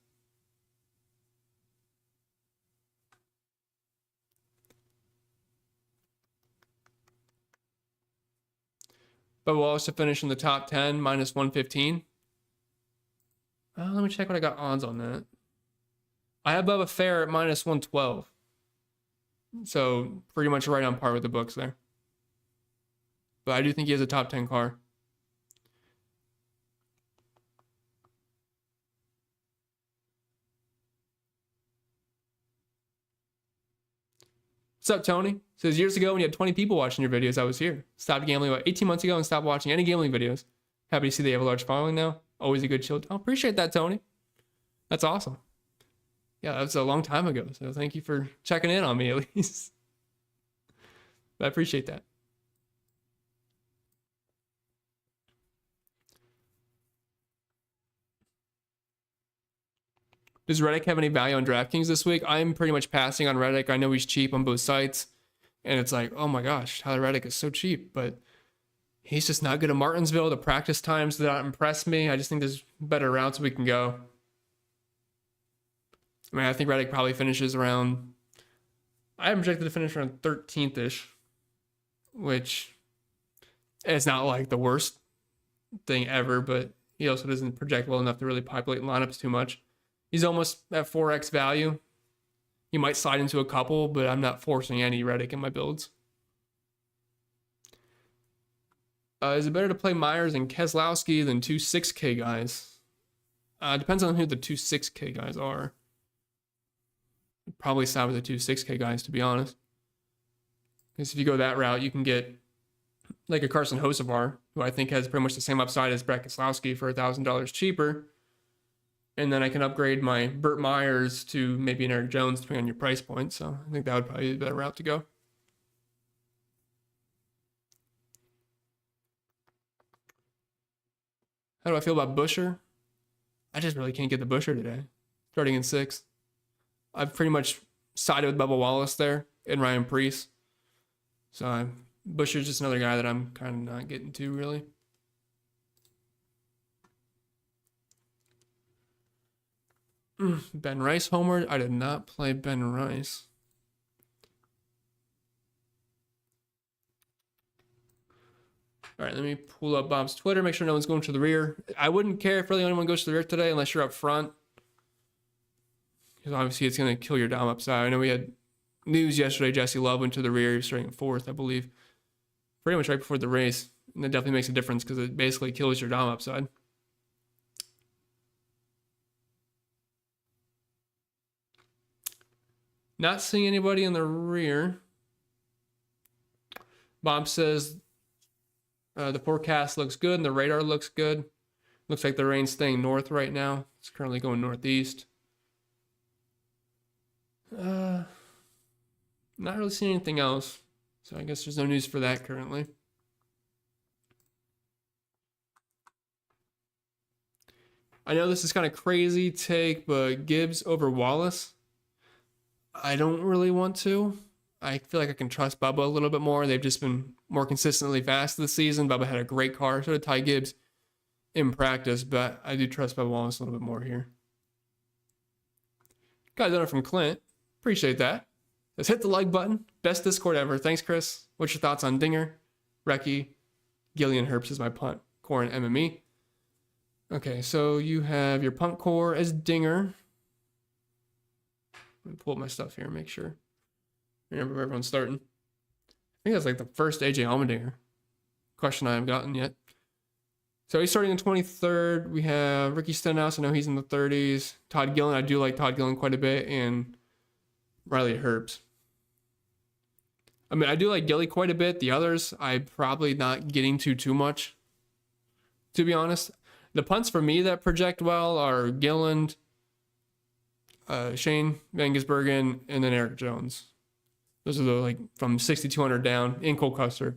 But we'll also finish in the top 10, minus 115. Let me check what I got odds on that. I have Bubba Fair at minus 112. So pretty much right on par with the books there. But I do think he has a top 10 car. What's up, Tony? Says years ago when you had 20 people watching your videos, I was here. Stopped gambling about 18 months ago and stopped watching any gambling videos. Happy to see they have a large following now. Always a good chill. I appreciate that, Tony. That's awesome. Yeah, that was a long time ago. So thank you for checking in on me at least. I appreciate that. Does Hendrick have any value on DraftKings this week? I'm pretty much passing on Hendrick. I know he's cheap on both sites. And it's like, oh my gosh, Tyler Reddick is so cheap. But he's just not good at Martinsville. The practice times did not impress me. I just think there's better routes we can go. I mean, I think Reddick probably finishes around... I'm projected to finish around 13th-ish. Which is not like the worst thing ever. But he also doesn't project well enough to really populate lineups too much. He's almost at 4x value. He might slide into a couple, but I'm not forcing any Reddick in my builds. Is it better to play Myers and Keselowski than 2 6K guys? Depends on who the 2 6K guys are. I'd probably side with the 2 6K guys, to be honest. Because if you go that route, you can get like a Carson Hocevar, who I think has pretty much the same upside as Brett Keselowski for $1,000 cheaper. And then I can upgrade my Burt Myers to maybe an Eric Jones, depending on your price point. So I think that would probably be the better route to go. How do I feel about Busher? I just really can't get the Busher today. Starting in 6th. I've pretty much sided with Bubba Wallace there and Ryan Preece. So Busher's just another guy that I'm kind of not getting to, really. Ben Rice homered. I did not play Ben Rice. All right, let me pull up Bob's Twitter, make sure no one's going to the rear. I wouldn't care if really anyone goes to the rear today unless you're up front. Because obviously it's going to kill your dom upside. I know we had news yesterday. Jesse Love went to the rear. He was starting 4th, I believe. Pretty much right before the race. And that definitely makes a difference because it basically kills your dom upside. Not seeing anybody in the rear. Bob says the forecast looks good and the radar looks good. Looks like the rain's staying north right now. It's currently going northeast. Not really seeing anything else. So I guess there's no news for that currently. I know this is kind of crazy take, but Gibbs over Wallace. I don't really want to. I feel like I can trust Bubba a little bit more. They've just been more consistently fast this season. Bubba had a great car. So did Ty Gibbs in practice, but I do trust Bubba Wallace a little bit more here. Got a donor from Clint. Appreciate that. Let's hit the like button. Best Discord ever. Thanks, Chris. What's your thoughts on Dinger, Recce, Gillian Herbst is my punt core and MME? Okay, so you have your punt core as Dinger. Let me pull up my stuff here and make sure. Remember where everyone's starting. I think that's like the first AJ Allmendinger question I have gotten yet. So he's starting in 23rd. We have Ricky Stenhouse. I know he's in the 30s. Todd Gillen. I do like Todd Gillen quite a bit. And Riley Herbst. I mean, I do like Gilly quite a bit. The others, I'm probably not getting to too much, to be honest. The punts for me that project well are Gilland, Shane Van Gisbergen, and then Eric Jones. Those are the like from 6,200 down in Cole Custer.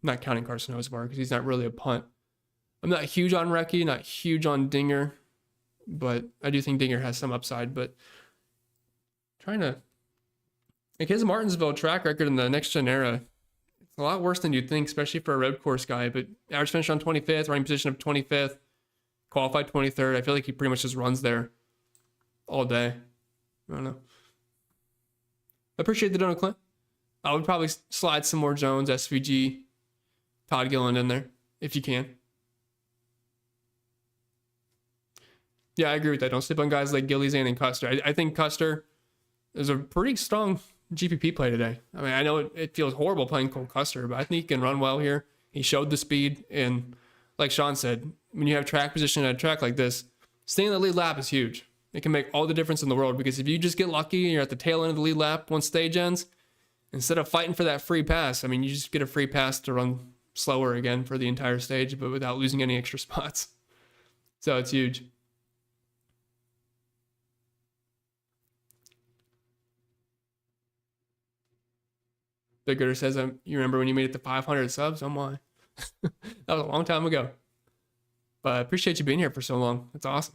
Not counting Carson Hocevar because he's not really a punt. I'm not huge on Recchi, not huge on Dinger, but I do think Dinger has some upside. But trying to, like his Martinsville track record in the next gen era, it's a lot worse than you'd think, especially for a road course guy. But average finish on 25th, running position of 25th, qualified 23rd. I feel like he pretty much just runs there all day. I don't know. I appreciate the donut, Clint. I would probably slide some more Jones, SVG, Todd Gilliland in there if you can. Yeah, I agree with that. Don't sleep on guys like Gillizan and Custer. I think Custer is a pretty strong GPP play today. I mean, I know it feels horrible playing Cole Custer, but I think he can run well here. He showed the speed, and like Sean said, when you have track position at a track like this, staying in the lead lap is huge. It can make all the difference in the world because if you just get lucky and you're at the tail end of the lead lap once stage ends, instead of fighting for that free pass, I mean, you just get a free pass to run slower again for the entire stage, but without losing any extra spots. So it's huge. Big Gooder says, you remember when you made it to 500 subs? Oh my. That was a long time ago. But I appreciate you being here for so long. That's awesome.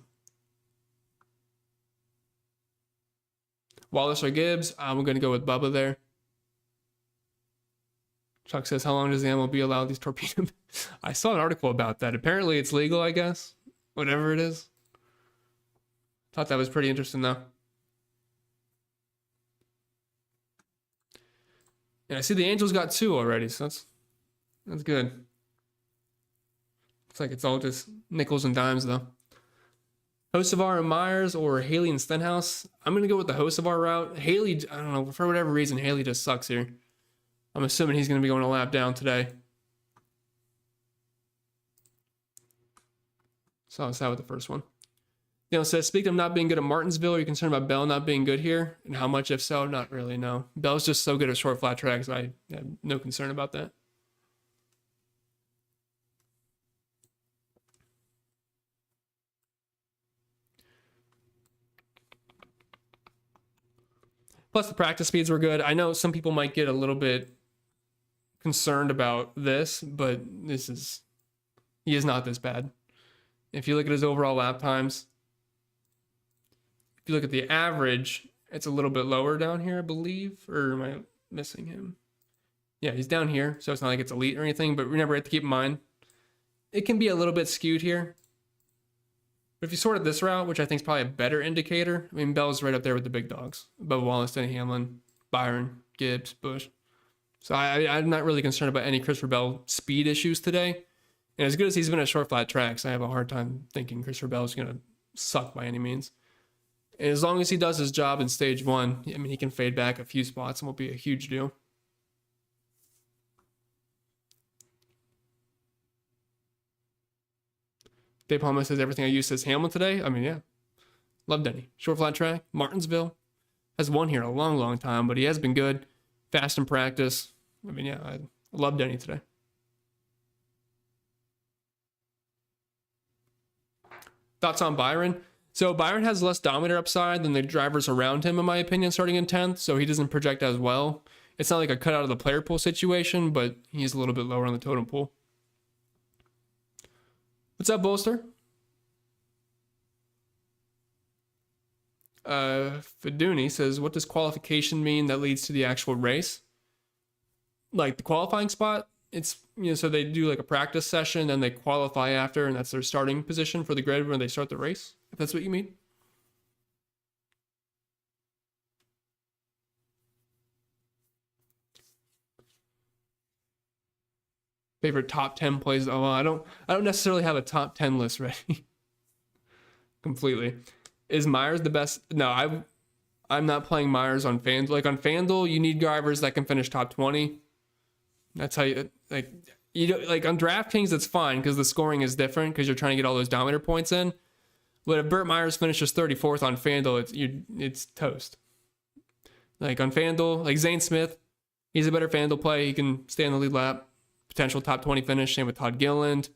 Wallace or Gibbs? I'm going to go with Bubba there. Chuck says, how long does the MLB allow these torpedoes? I saw an article about that. Apparently it's legal, I guess. Whatever it is. Thought that was pretty interesting, though. And I see the Angels got 2 already, so that's good. Looks like it's all just nickels and dimes, though. Hocevar and Myers or Haley and Stenhouse? I'm going to go with the Hocevar route. Haley, I don't know, for whatever reason, Haley just sucks here. I'm assuming he's going to be going a lap down today. So I'll start with the first one. Daniel says, speaking of not being good at Martinsville, are you concerned about Bell not being good here? And how much, if so? Not really, no. Bell's just so good at short flat tracks, I have no concern about that. Plus the practice speeds were good. I know some people might get a little bit concerned about this, but he is not this bad. If you look at his overall lap times, if you look at the average, it's a little bit lower down here, I believe. Or am I missing him? Yeah, he's down here, so it's not like it's elite or anything, but remember, you have to keep in mind, it can be a little bit skewed here. But if you sorted this route, which I think is probably a better indicator, I mean, Bell's right up there with the big dogs. Above Wallace, Denny Hamlin, Byron, Gibbs, Busch. So I'm not really concerned about any Christopher Bell speed issues today. And as good as he's been at short flat tracks, I have a hard time thinking Christopher Bell is going to suck by any means. And as long as he does his job in stage 1, I mean, he can fade back a few spots and will be a huge deal. Dave Palmer says everything I used says Hamlin today. I mean, yeah. Love Denny. Short flat track. Martinsville. Has won here a long, long time, but he has been good. Fast in practice. I mean, yeah, I love Denny today. Thoughts on Byron? So Byron has less Dominator upside than the drivers around him, in my opinion, starting in 10th, so he doesn't project as well. It's not like a cut out of the player pool situation, but he's a little bit lower on the totem pool. What's up, Bolster? Feduni says, what does qualification mean that leads to the actual race? Like the qualifying spot? It's, so they do like a practice session, then they qualify after, and that's their starting position for the grid when they start the race, if that's what you mean. Favorite top 10 plays? Oh, well, I don't necessarily have a top 10 list ready. Completely. Is Myers the best? No, I'm not playing Myers on FanDuel. Like on FanDuel, you need drivers that can finish top 20. That's how you like on DraftKings, it's fine because the scoring is different because you're trying to get all those Dominator points in. But if Burt Myers finishes 34th on FanDuel, it's toast. Like on FanDuel, like Zane Smith, he's a better FanDuel play. He can stay on the lead lap. Potential top 20 finish. Same with Todd Gilliland.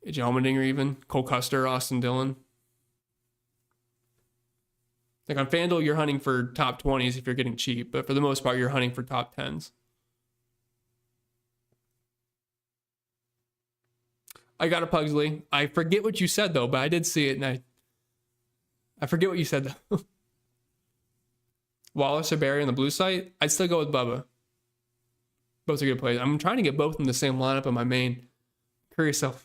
AJ Allmendinger even. Cole Custer, Austin Dillon. Like on FanDuel, you're hunting for top 20s if you're getting cheap, but for the most part, you're hunting for top 10s. I got a Pugsley. I forget what you said though, but I did see it, and I forget what you said though. Wallace or Barry on the blue site? I'd still go with Bubba. Both are good plays. I'm trying to get both in the same lineup on my main. Curious, I'll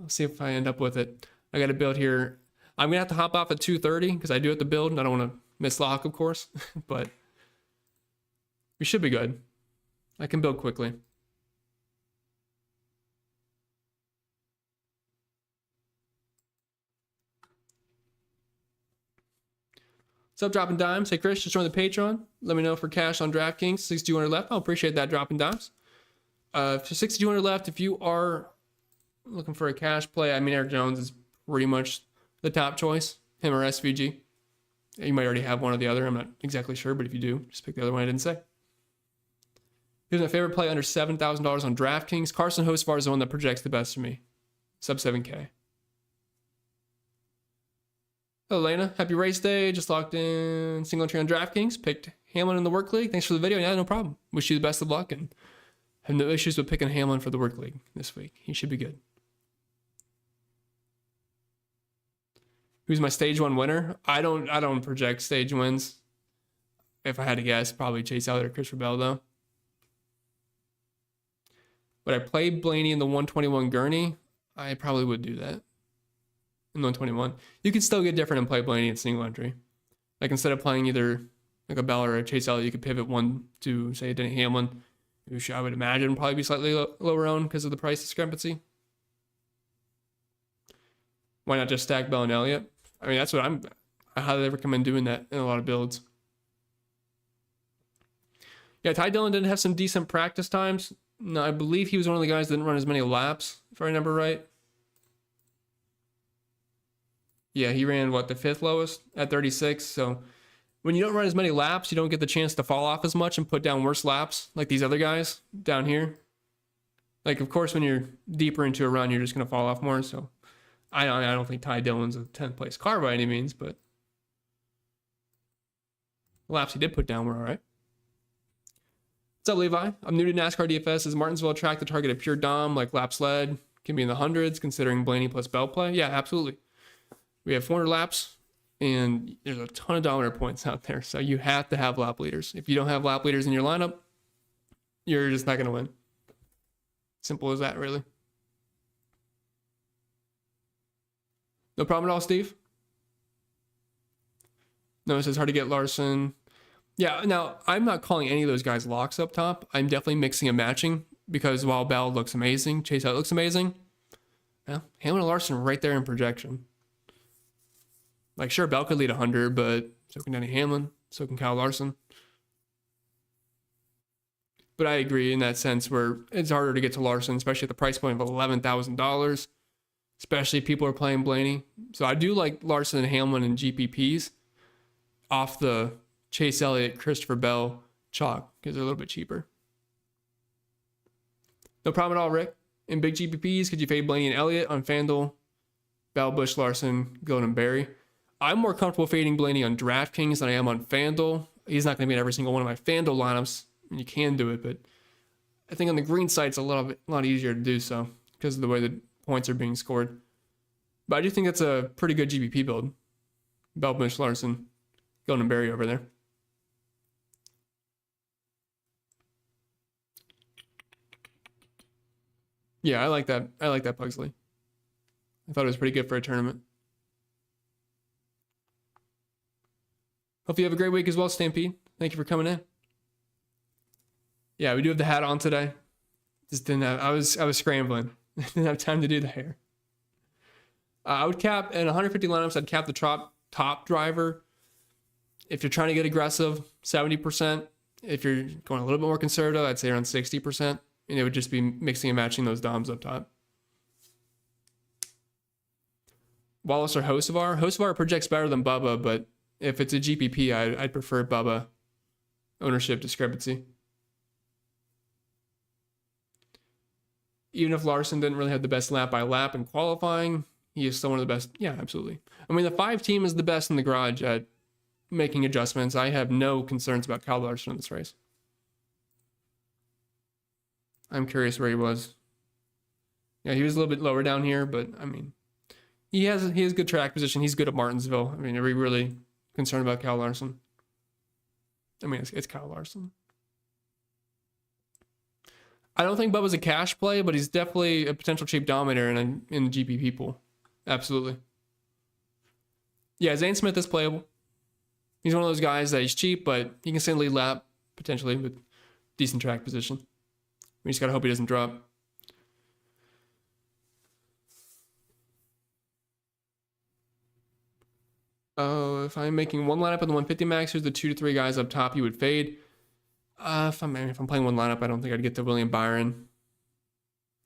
see if I end up with it. I got to build here. I'm gonna have to hop off at 2:30 because I do have to build, and I don't want to miss lock, of course. But we should be good. I can build quickly. What's up, dropping dimes? Hey, Chris, just joined the Patreon. Let me know for cash on DraftKings. 6,200 left. I'll appreciate that, dropping dimes. For 6,200 left, if you are looking for a cash play, I mean, Eric Jones is pretty much the top choice. Him or SVG. You might already have one or the other. I'm not exactly sure, but if you do, just pick the other one I didn't say. Here's my favorite play under $7,000 on DraftKings. Carson Hocevar is the one that projects the best for me. Sub 7K. Hello, Lena. Happy race day. Just locked in single entry on DraftKings. Picked Hamlin in the work league. Thanks for the video. Yeah, no problem. Wish you the best of luck and have no issues with picking Hamlin for the work league this week. He should be good. Who's my stage 1 winner? I don't project stage wins. If I had to guess, probably Chase Elliott or Christopher Bell though. But I played Blaney in the 121 Gurney. I probably would do that. In 121. You can still get different and play Blaney in single entry. Like instead of playing either like a Bell or a Chase Elliott, you could pivot one to say Denny Hamlin, who I would imagine probably be slightly lower owned because of the price discrepancy. Why not just stack Bell and Elliott? I mean, that's what I highly recommend doing that in a lot of builds. Yeah, Ty Dillon didn't have some decent practice times. No, I believe he was one of the guys that didn't run as many laps, if I remember right. Yeah, he ran, what, the 5th lowest at 36. So when you don't run as many laps, you don't get the chance to fall off as much and put down worse laps like these other guys down here. Like, of course, when you're deeper into a run, you're just going to fall off more. So I don't think Ty Dillon's a 10th place car by any means, but the laps he did put down were all right. What's up, Levi? I'm new to NASCAR DFS. Is Martinsville a track to target a pure dom like laps led? Can be in the hundreds considering Blaney plus Bell play? Yeah, absolutely. We have 400 laps, and there's a ton of Dominator points out there, so you have to have lap leaders. If you don't have lap leaders in your lineup, you're just not going to win. Simple as that, really. No problem at all, Steve? No, it says hard to get Larson. Yeah, now, I'm not calling any of those guys locks up top. I'm definitely mixing and matching, because while Bell looks amazing, Chase Elliott looks amazing, well, Hamlin and Larson right there in projection. Like, sure, Bell could lead 100, but so can Denny Hamlin, so can Kyle Larson. But I agree in that sense where it's harder to get to Larson, especially at the price point of $11,000, especially if people are playing Blaney. So I do like Larson and Hamlin and GPPs off the Chase Elliott, Christopher Bell chalk because they're a little bit cheaper. No problem at all, Rick. In big GPPs, could you fade Blaney and Elliott on FanDuel? Bell, Busch, Larson, Gillen, and Barry. I'm more comfortable fading Blaney on DraftKings than I am on FanDuel. He's not going to be in every single one of my FanDuel lineups. You can do it, but I think on the green side, it's a lot easier to do so because of the way the points are being scored. But I do think that's a pretty good GPP build. Bell, Busch, Larson, Gillen, and Barry over there. Yeah, I like that. I like that Pugsley. I thought it was pretty good for a tournament. Hope you have a great week as well, Stampede. Thank you for coming in. Yeah, we do have the hat on today. Just didn't have, I was scrambling. Didn't have time to do the hair. I would cap in 150 lineups. I'd cap the top driver. If you're trying to get aggressive, 70%. If you're going a little bit more conservative, I'd say around 60%. And it would just be mixing and matching those DOMs up top. Wallace or Hocevar? Hocevar projects better than Bubba, but if it's a GPP, I'd prefer Bubba. Ownership discrepancy. Even if Larson didn't really have the best lap by lap in qualifying, he is still one of the best. Yeah, absolutely. I mean, the 5 team is the best in the garage at making adjustments. I have no concerns about Kyle Larson in this race. I'm curious where he was. Yeah, he was a little bit lower down here, but I mean, he has good track position. He's good at Martinsville. I mean, are we really concerned about Kyle Larson? I mean, it's Kyle Larson. I don't think Bubba's a cash play, but he's definitely a potential cheap dominator in the GPP pool. Absolutely. Yeah, Zane Smith is playable. He's one of those guys that he's cheap, but he can stay in the lead lap potentially with decent track position. We just gotta hope he doesn't drop. If I'm making one lineup in the 150 max, here's the 2 to 3 guys up top you would fade. If I'm playing one lineup, I don't think I'd get to William Byron.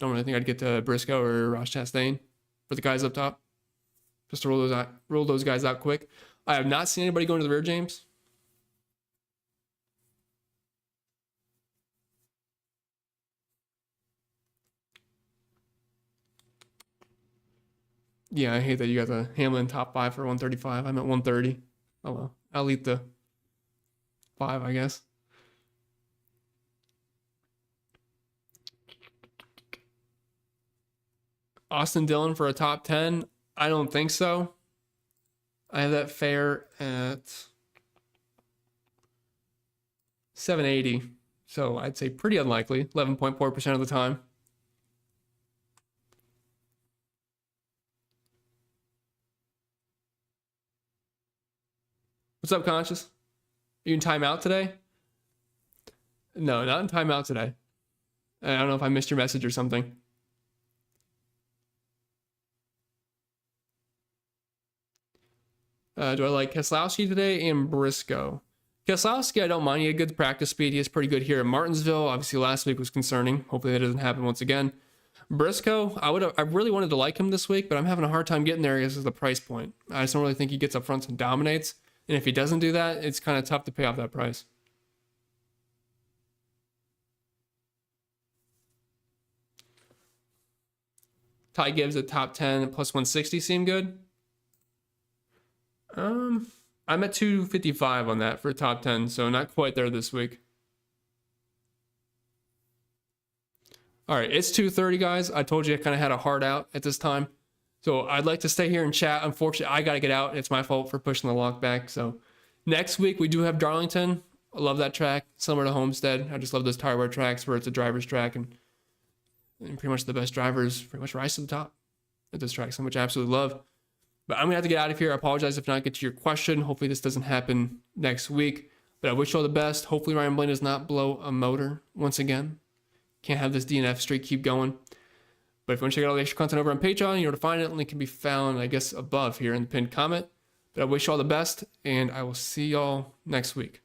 Don't really think I'd get to Briscoe or Ross Chastain for the guys up top. Just to roll those guys out quick. I have not seen anybody go into the rear, James. Yeah, I hate that you got the Hamlin top 5 for 135. I'm at 130. Oh well, I'll eat the 5, I guess. Austin Dillon for a top 10? I don't think so. I have that fair at 780. So I'd say pretty unlikely, 11.4% of the time. What's up, Conscious? Are you in timeout today? No, not in timeout today. I don't know if I missed your message or something. Do I like Keselowski today and Briscoe? Keselowski, I don't mind. He had good practice speed. He is pretty good here at Martinsville. Obviously, last week was concerning. Hopefully, that doesn't happen once again. Briscoe, I really wanted to like him this week, but I'm having a hard time getting there because of the price point. I just don't really think he gets up front and dominates. And if he doesn't do that, it's kind of tough to pay off that price. Ty Gibbs at top 10 plus 160 seem good. I'm at 255 on that for top 10, so not quite there this week. All right, it's 2:30, guys. I told you I kind of had a hard out at this time. So I'd like to stay here and chat. Unfortunately, I got to get out. It's my fault for pushing the lock back. So next week, we do have Darlington. I love that track, similar to Homestead. I just love those tire wear tracks where it's a driver's track and pretty much the best drivers pretty much rise to the top at this track, so much I absolutely love. But I'm going to have to get out of here. I apologize if not get to your question. Hopefully this doesn't happen next week. But I wish you all the best. Hopefully Ryan Blaney does not blow a motor once again. Can't have this DNF streak keep going. But if you want to check out all the extra content over on Patreon, you know where to find it. Link can be found, I guess, above here in the pinned comment. But I wish you all the best, and I will see y'all next week.